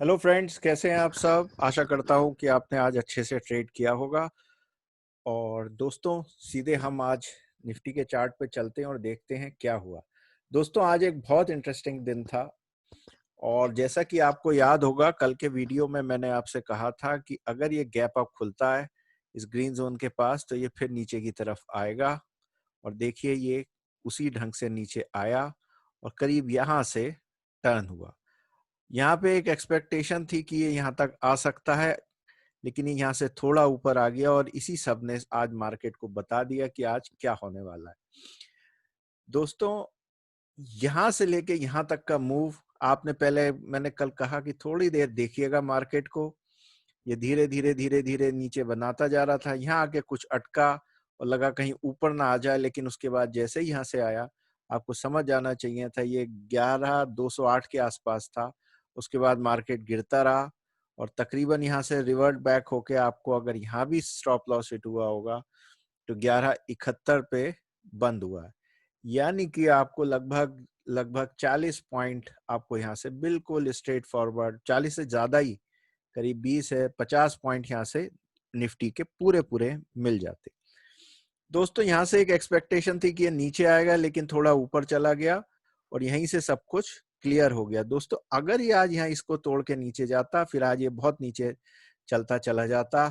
Hello friends, कैसे हैं आप सब। आशा करता हूं कि आपने आज अच्छे से ट्रेड किया होगा। और दोस्तों, सीधे हम आज निफ्टी के चार्ट पे चलते हैं और देखते हैं क्या हुआ। दोस्तों, आज एक बहुत इंटरेस्टिंग दिन था। और जैसा कि आपको याद होगा, कल के वीडियो में मैंने आपसे कहा था कि अगर ये गैप अप खुलता है इस ग्रीन जोन के पास तो ये फिर नीचे की तरफ आएगा। और देखिए, ये उसी ढंग से नीचे आया और करीब यहाँ से टर्न हुआ। यहाँ पे एक एक्सपेक्टेशन थी कि ये यहाँ तक आ सकता है, लेकिन ये यहाँ से थोड़ा ऊपर आ गया और इसी सब ने आज मार्केट को बता दिया कि आज क्या होने वाला है। दोस्तों, यहाँ से लेके यहाँ तक का मूव आपने पहले मैंने कल कहा कि थोड़ी देर देखिएगा मार्केट को। ये धीरे धीरे धीरे धीरे नीचे बनाता जा रहा था, यहाँ आके कुछ अटका और लगा कहीं ऊपर ना आ जाए, लेकिन उसके बाद जैसे ही यहाँ से आया आपको समझ जाना चाहिए था ये 11,208 के आसपास था। उसके बाद मार्केट गिरता रहा और तकरीबन यहाँ से रिवर्ट बैक होके आपको अगर यहाँ भी स्टॉप लॉस हिट हुआ होगा तो 11,71 पे बंद हुआ है। यानी कि आपको लगभग लगभग 40 पॉइंट आपको यहाँ से बिल्कुल स्ट्रेट फॉरवर्ड, 40 से ज्यादा ही, करीब 20 है 50 पॉइंट यहाँ से निफ्टी के पूरे पूरे मिल जाते। दोस्तों, यहाँ से एक एक्सपेक्टेशन थी कि ये नीचे आएगा, लेकिन थोड़ा ऊपर चला गया और यहीं से सब कुछ क्लियर हो गया। दोस्तों, अगर ये आज यहाँ इसको तोड़ के नीचे जाता, फिर आज ये बहुत नीचे चलता चला जाता,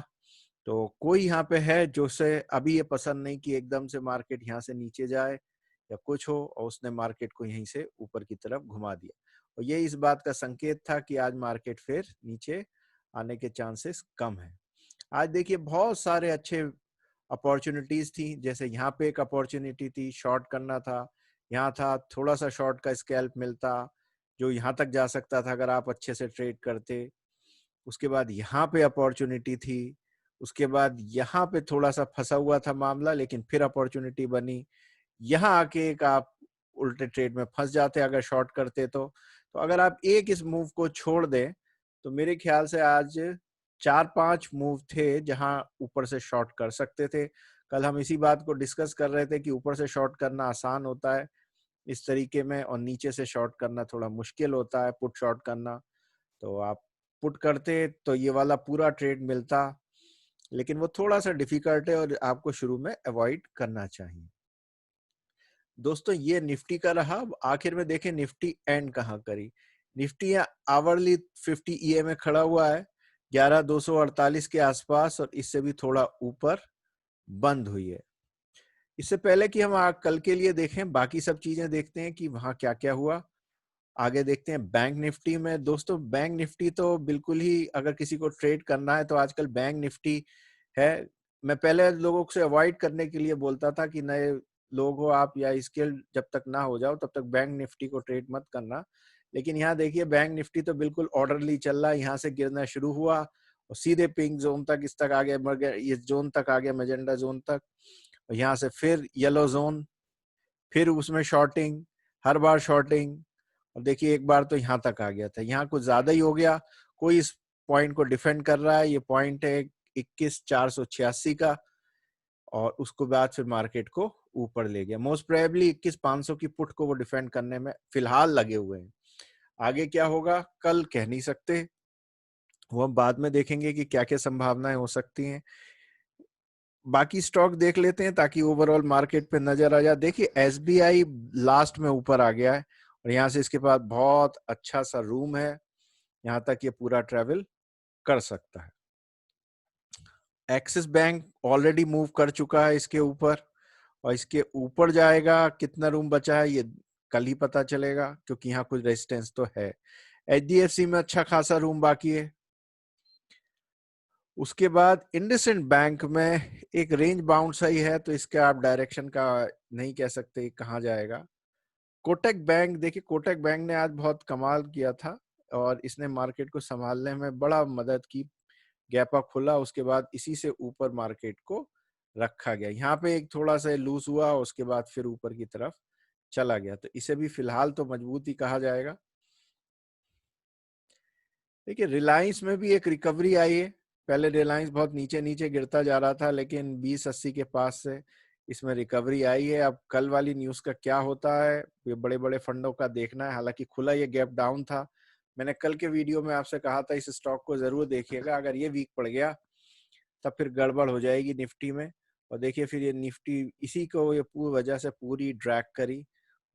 तो कोई यहाँ पे है जो से अभी ये पसंद नहीं कि एकदम से मार्केट यहाँ से नीचे जाए या कुछ हो, और उसने मार्केट को यहीं से ऊपर की तरफ घुमा दिया। और ये इस बात का संकेत था कि आज मार्केट फिर नीचे आने के चांसेस कम है। आज देखिए, बहुत सारे अच्छे अपॉर्चुनिटीज थी। जैसे यहाँ पे एक अपॉर्चुनिटी थी, शॉर्ट करना था, यहाँ था थोड़ा सा शॉर्ट का स्कैल्प मिलता जो यहाँ तक जा सकता था अगर आप अच्छे से ट्रेड करते। उसके बाद यहाँ पे अपॉर्चुनिटी थी, उसके बाद यहाँ पे थोड़ा सा फंसा हुआ था मामला, लेकिन फिर अपॉर्चुनिटी बनी। यहाँ आके एक आप उल्टे ट्रेड में फंस जाते अगर शॉर्ट करते तो अगर आप एक इस मूव को छोड़ दें तो मेरे ख्याल से आज 4-5 मूव थे जहां ऊपर से शॉर्ट कर सकते थे। कल हम इसी बात को डिस्कस कर रहे थे कि ऊपर से शॉर्ट करना आसान होता है इस तरीके में, और नीचे से शॉर्ट करना थोड़ा मुश्किल होता है, पुट शॉर्ट करना। तो आप पुट करते तो ये वाला पूरा ट्रेड मिलता, लेकिन वो थोड़ा सा डिफिकल्ट है और आपको शुरू में अवॉइड करना चाहिए। दोस्तों, ये निफ्टी का रहा। अब आखिर में देखें निफ्टी एंड कहाँ करी। निफ्टी आवरली 50 ईए में खड़ा हुआ है 11,248 के आसपास, और इससे भी थोड़ा ऊपर बंद हुई है। इससे पहले कि हम कल के लिए देखें, बाकी सब चीजें देखते हैं कि वहां क्या क्या हुआ। आगे देखते हैं बैंक निफ्टी में। दोस्तों, बैंक निफ्टी तो बिल्कुल ही, अगर किसी को ट्रेड करना है तो आजकल बैंक निफ्टी है। मैं पहले लोगों से अवॉइड करने के लिए बोलता था कि नए लोग हो आप या स्किल जब तक ना हो जाओ तब तक बैंक निफ्टी को ट्रेड मत करना। लेकिन यहाँ देखिए, बैंक निफ्टी तो बिल्कुल ऑर्डरली चल रहा है। यहाँ से गिरना शुरू हुआ और सीधे पिंक जोन तक, इस तक आ गया, इस जोन तक आ गया, मैजेंडा जोन तक। और यहाँ से फिर येलो जोन, फिर उसमें शॉर्टिंग, हर बार शॉर्टिंग। और देखिए, एक बार तो यहाँ तक आ गया था, यहाँ कुछ ज्यादा ही हो गया। कोई इस पॉइंट को डिफेंड कर रहा है, ये पॉइंट है 21,486 का, और उसको बाद फिर मार्केट को ऊपर ले गया। मोस्ट प्रोबेबली 21,500 की पुट को वो डिफेंड करने में फिलहाल लगे हुए हैं। आगे क्या होगा कल कह नहीं सकते, वो हम बाद में देखेंगे कि क्या क्या संभावनाएं हो सकती हैं। बाकी स्टॉक देख लेते हैं ताकि ओवरऑल मार्केट पे नजर आ जाए। देखिए, एसबीआई लास्ट में ऊपर आ गया है और यहाँ से इसके पास बहुत अच्छा सा रूम है, यहाँ तक ये पूरा ट्रेवल कर सकता है। एक्सिस बैंक ऑलरेडी मूव कर चुका है इसके ऊपर, और इसके ऊपर जाएगा। कितना रूम बचा है ये कल ही पता चलेगा, क्योंकि यहाँ कुछ रेजिस्टेंस तो है। एचडीएफसी में अच्छा खासा रूम बाकी है। उसके बाद इंडसइंड बैंक में एक रेंज बाउंड सही है, तो इसके आप डायरेक्शन का नहीं कह सकते कहाँ जाएगा। कोटक बैंक, देखिए कोटक बैंक ने आज बहुत कमाल किया था और इसने मार्केट को संभालने में बड़ा मदद की। गैप अप खुला, उसके बाद इसी से ऊपर मार्केट को रखा गया। यहाँ पे एक थोड़ा सा लूज हुआ, उसके बाद फिर ऊपर की तरफ चला गया, तो इसे भी फिलहाल तो मजबूत ही कहा जाएगा। देखिए, रिलायंस में भी एक रिकवरी आई है। पहले रिलायंस बहुत नीचे नीचे गिरता जा रहा था, लेकिन 20-80 के पास से इसमें रिकवरी आई है। अब कल वाली न्यूज का क्या होता है, ये बड़े बड़े फंडों का देखना है। हालांकि खुला ये गैप डाउन था, मैंने कल के वीडियो में आपसे कहा था इस स्टॉक को जरूर देखिएगा, अगर ये वीक पड़ गया तब फिर गड़बड़ हो जाएगी निफ्टी में। और देखिए फिर ये निफ्टी इसी को ये पूरी वजह से पूरी ड्रैग करी,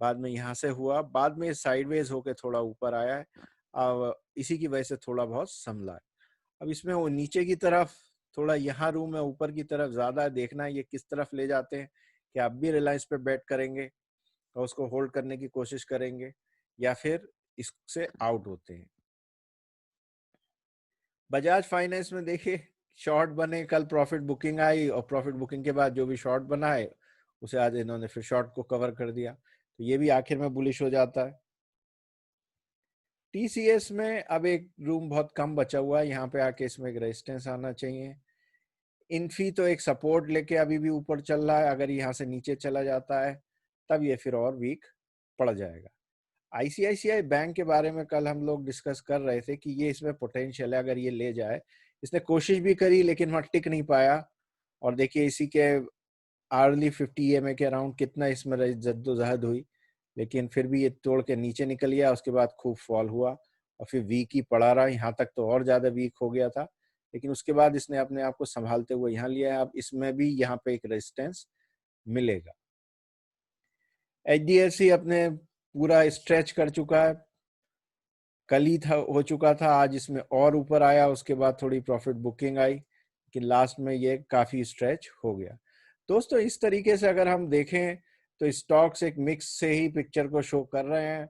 बाद में यहाँ से हुआ, बाद में साइडवेज होके थोड़ा ऊपर आया है, अब इसी की वजह से थोड़ा बहुत संभला है। अब इसमें वो नीचे की तरफ थोड़ा यहाँ रूम है, ऊपर की तरफ ज्यादा है, देखना है ये किस तरफ ले जाते हैं। कि आप भी रिलायंस पे बेट करेंगे और उसको होल्ड करने की कोशिश करेंगे, या फिर इससे आउट होते हैं। बजाज फाइनेंस में देखिए शॉर्ट बने, कल प्रॉफिट बुकिंग आई और प्रॉफिट बुकिंग के बाद जो भी शॉर्ट बना है उसे आज इन्होंने फिर शॉर्ट को कवर कर दिया, तो ये भी आखिर में बुलिश हो जाता है। टीसीएस में अब एक रूम बहुत कम बचा हुआ है, यहाँ पे आके इसमें एक रेजिस्टेंस आना चाहिए। इन्फी तो एक सपोर्ट लेके अभी भी ऊपर चल रहा है, अगर यहाँ से नीचे चला जाता है तब ये फिर और वीक पड़ जाएगा। आईसीआईसीआई बैंक के बारे में कल हम लोग डिस्कस कर रहे थे कि ये इसमें पोटेंशियल है, अगर ये ले जाए। इसने कोशिश भी करी लेकिन वहां टिक नहीं पाया, और देखिए इसी के आर्ली 50 EMA के अराउंड कितना इसमें जद्दोजहद हुई, लेकिन फिर भी ये तोड़ के नीचे निकल गया, उसके बाद खूब फॉल हुआ और फिर वीक ही पड़ा रहा, यहाँ तक तो और ज्यादा वीक हो गया था, लेकिन उसके बाद इसने अपने आप को संभालते हुए यहाँ लिया है। अब इसमें भी यहाँ पे एक रेजिस्टेंस मिलेगा। एचडीएफसी अपने पूरा स्ट्रेच कर चुका है, कल ही था हो चुका था, आज इसमें और ऊपर आया, उसके बाद थोड़ी प्रॉफिट बुकिंग आई, कि लास्ट में ये काफी स्ट्रेच हो गया। दोस्तों इस तरीके से अगर हम देखें तो स्टॉक्स एक मिक्स से ही पिक्चर को शो कर रहे हैं,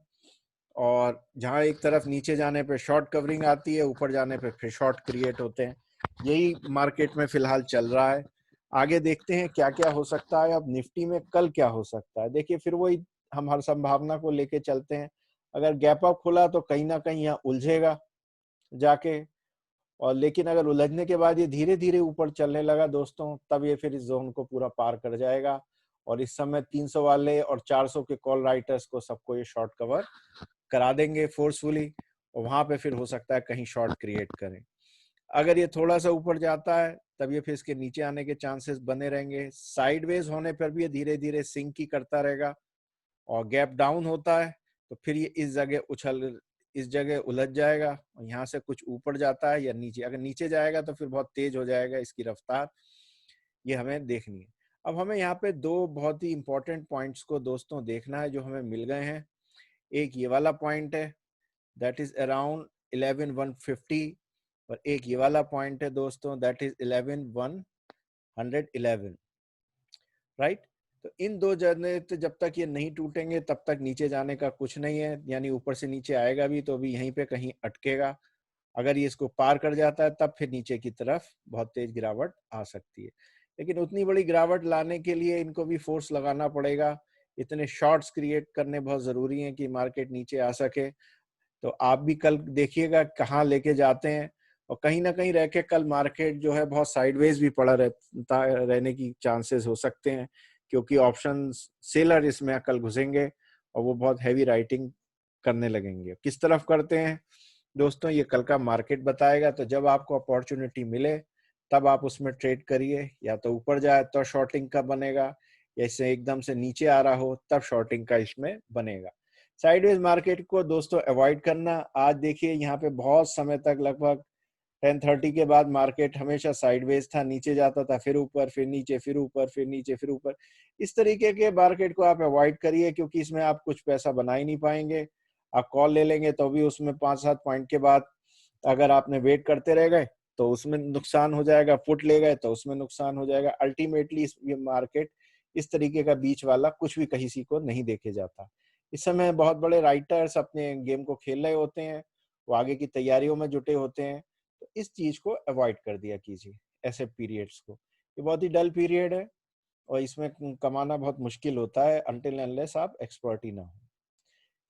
और जहां एक तरफ नीचे जाने पे शॉर्ट कवरिंग आती है, ऊपर जाने पे फिर शॉर्ट क्रिएट होते हैं, यही मार्केट में फिलहाल चल रहा है। आगे देखते हैं क्या क्या हो सकता है। अब निफ्टी में कल क्या हो सकता है, देखिए फिर वही हम हर संभावना को लेके चलते हैं। अगर गैप अप खुला तो कहीं ना कहीं यहाँ उलझेगा जाके, और लेकिन अगर उलझने के बाद ये धीरे धीरे ऊपर चलने लगा दोस्तों, तब ये फिर इस जोन को पूरा पार कर जाएगा, और इस समय 300 वाले और 400 के कॉल राइटर्स को सबको ये शॉर्ट कवर करा देंगे फोर्सफुली, और वहां पे फिर हो सकता है कहीं शॉर्ट क्रिएट करें। अगर ये थोड़ा सा ऊपर जाता है तब ये फिर इसके नीचे आने के चांसेस बने रहेंगे, साइडवेज होने पर भी ये धीरे धीरे सिंक ही करता रहेगा, और गैप डाउन होता है तो फिर ये इस जगह उलझ जाएगा, और यहाँ से कुछ ऊपर जाता है या नीचे, अगर नीचे जाएगा तो फिर बहुत तेज हो जाएगा इसकी रफ्तार, ये हमें देखनी है। अब हमें यहाँ पे दो बहुत ही इंपॉर्टेंट पॉइंट्स को दोस्तों देखना है जो हमें मिल गए हैं। एक ये वाला पॉइंट है, दैट इज अराउंड 11,150, और एक ये वाला पॉइंट है दोस्तों, दैट इज 11,111, राइट। तो इन दो जगह तो जब तक ये नहीं टूटेंगे तब तक नीचे जाने का कुछ नहीं है, यानी ऊपर से नीचे आएगा भी तो अभी यहीं पे कहीं अटकेगा। अगर ये इसको पार कर जाता है तब फिर नीचे की तरफ बहुत तेज गिरावट आ सकती है, लेकिन उतनी बड़ी गिरावट लाने के लिए इनको भी फोर्स लगाना पड़ेगा, इतने शॉर्ट्स क्रिएट करने बहुत जरूरी हैं कि मार्केट नीचे आ सके। तो आप भी कल देखिएगा कहाँ लेके जाते हैं, और कहीं ना कहीं रह के कल मार्केट जो है बहुत साइडवेज भी पड़ा रहने की चांसेस हो सकते हैं, क्योंकि ऑप्शन सेलर इसमें कल घुसेंगे और वो बहुत हैवी राइटिंग करने लगेंगे। किस तरफ करते हैं दोस्तों ये कल का मार्केट बताएगा, तो जब आपको अपॉर्चुनिटी मिले तब आप उसमें ट्रेड करिए, या तो ऊपर जाए तो शॉर्टिंग का बनेगा, या इससे एकदम से नीचे आ रहा हो तब शॉर्टिंग का इसमें बनेगा। साइडवेज मार्केट को दोस्तों अवॉइड करना। आज देखिए यहाँ पे बहुत समय तक लगभग 10:30 के बाद मार्केट हमेशा साइडवेज था, नीचे जाता था फिर ऊपर फिर नीचे फिर ऊपर फिर नीचे फिर ऊपर। इस तरीके के मार्केट को आप अवॉइड करिए, क्योंकि इसमें आप कुछ पैसा बना ही नहीं पाएंगे। आप कॉल ले लेंगे तो भी उसमें 5-7 पॉइंट के बाद अगर आपने वेट करते रह गए तो उसमें नुकसान हो जाएगा, पुट ले गए तो उसमें नुकसान हो जाएगा। अल्टीमेटली ये मार्केट इस तरीके का बीच वाला कुछ भी कहीं सी को नहीं देखे जाता। इस समय बहुत बड़े राइटर्स अपने गेम को खेल रहे होते हैं, वो आगे की तैयारियों में जुटे होते हैं, तो इस चीज को अवॉइड कर दिया कीजिए, ऐसे पीरियड्स को। ये बहुत ही डल पीरियड है और इसमें कमाना बहुत मुश्किल होता है अनटिल अनलेस आप एक्सपर्ट ही ना हो।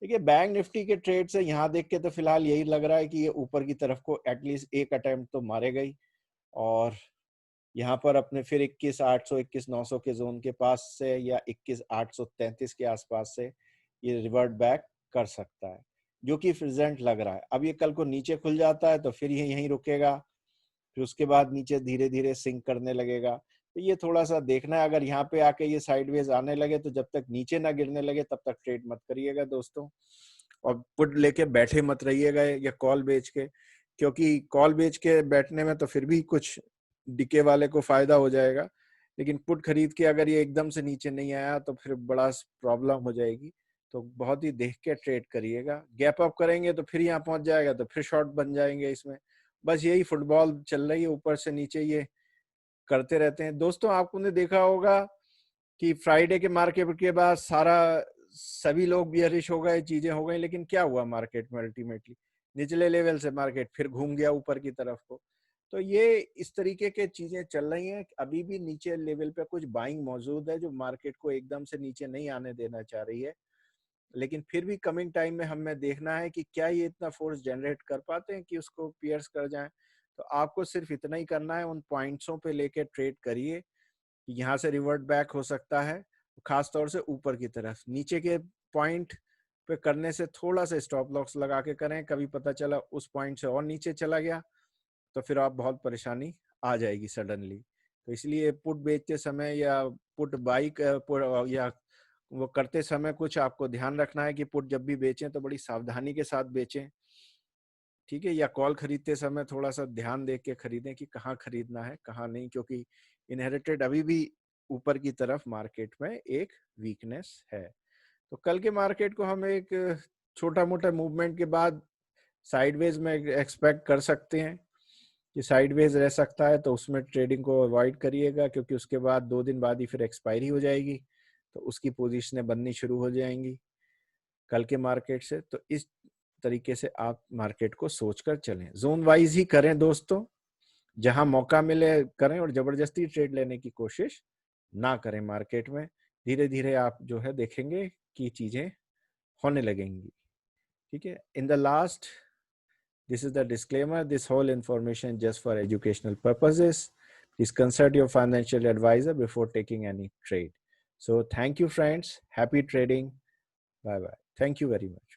देखिए बैंक निफ्टी के ट्रेड से यहाँ देख के तो फिलहाल यही लग रहा है कि ये ऊपर की तरफ को एटलीस्ट एक अटेम्प्ट तो मारे गई, और यहाँ पर अपने फिर 21,800 21,900 के जोन के पास से या 21,833 के आसपास से ये रिवर्ट बैक कर सकता है, जो कि प्रेजेंट लग रहा है। अब ये कल को नीचे खुल जाता है तो फिर ये यहीं रुकेगा, फिर उसके बाद नीचे धीरे धीरे सिंक करने लगेगा। तो ये थोड़ा सा देखना है, अगर यहाँ पे आके ये साइडवेज आने लगे तो जब तक नीचे ना गिरने लगे तब तक ट्रेड मत करिएगा दोस्तों। और पुट लेके बैठे मत रहिएगा या कॉल बेच के, क्योंकि कॉल बेच के बैठने में तो फिर भी कुछ डिके वाले को फायदा हो जाएगा, लेकिन पुट खरीद के अगर ये एकदम से नीचे नहीं आया तो फिर बड़ा प्रॉब्लम हो जाएगी। तो बहुत ही देख के ट्रेड करिएगा। गैप अप करेंगे तो फिर यहाँ पहुंच जाएगा तो फिर शॉर्ट बन जाएंगे इसमें। बस यही फुटबॉल चल रही है, ऊपर से नीचे ये करते रहते हैं। दोस्तों आपने देखा होगा कि फ्राइडे के मार्केट के बाद सभी लोग बियरिश हो गए, चीजें हो गई, लेकिन क्या हुआ मार्केट में? अल्टीमेटली निचले लेवल से मार्केट फिर घूम गया ऊपर की तरफ को। तो ये इस तरीके के चीजें चल रही हैं। अभी भी नीचे लेवल पे कुछ बाइंग मौजूद है जो मार्केट को एकदम से नीचे नहीं आने देना चाह रही है, लेकिन फिर भी कमिंग टाइम में हमें देखना है कि क्या ये इतना फोर्स जनरेट कर पाते हैं कि उसको पियर्स कर जाएं। तो आपको सिर्फ इतना ही करना है, उन पॉइंट्सों पे लेके ट्रेड करिए। यहाँ से रिवर्ट बैक हो सकता है, खास तौर से ऊपर की तरफ। नीचे के पॉइंट पे करने से थोड़ा सा स्टॉप लॉस लगा के करें, कभी पता चला उस पॉइंट से और नीचे चला गया तो फिर आप बहुत परेशानी आ जाएगी सडनली। तो इसलिए पुट बेचते समय या पुट बाई या वो करते समय कुछ आपको ध्यान रखना है कि पुट जब भी बेचें तो बड़ी सावधानी के साथ बेचें, ठीक है? या कॉल खरीदते समय थोड़ा सा ध्यान दे के खरीदें कि कहाँ खरीदना है कहाँ नहीं, क्योंकि इनहेरिटेड अभी भी ऊपर की तरफ मार्केट में एक वीकनेस है। तो कल के मार्केट को हम एक छोटा मोटा मूवमेंट के बाद साइडवेज में एक्सपेक्ट कर सकते हैं कि साइडवेज रह सकता है, तो उसमें ट्रेडिंग को अवॉइड करिएगा, क्योंकि उसके बाद 2 दिन बाद ही फिर एक्सपायरी हो जाएगी, तो उसकी पोजीशनें बननी शुरू हो जाएंगी कल के मार्केट से। तो इस तरीके से आप मार्केट को सोचकर चलें, जोन वाइज ही करें दोस्तों, जहां मौका मिले करें और जबरदस्ती ट्रेड लेने की कोशिश ना करें मार्केट में। धीरे धीरे आप जो है देखेंगे कि चीजें होने लगेंगी, ठीक है? In the last, this is the disclaimer, this whole information just for educational purposes. Please consult your financial advisor before taking any trade. So thank you friends, happy trading, bye bye, thank you very much.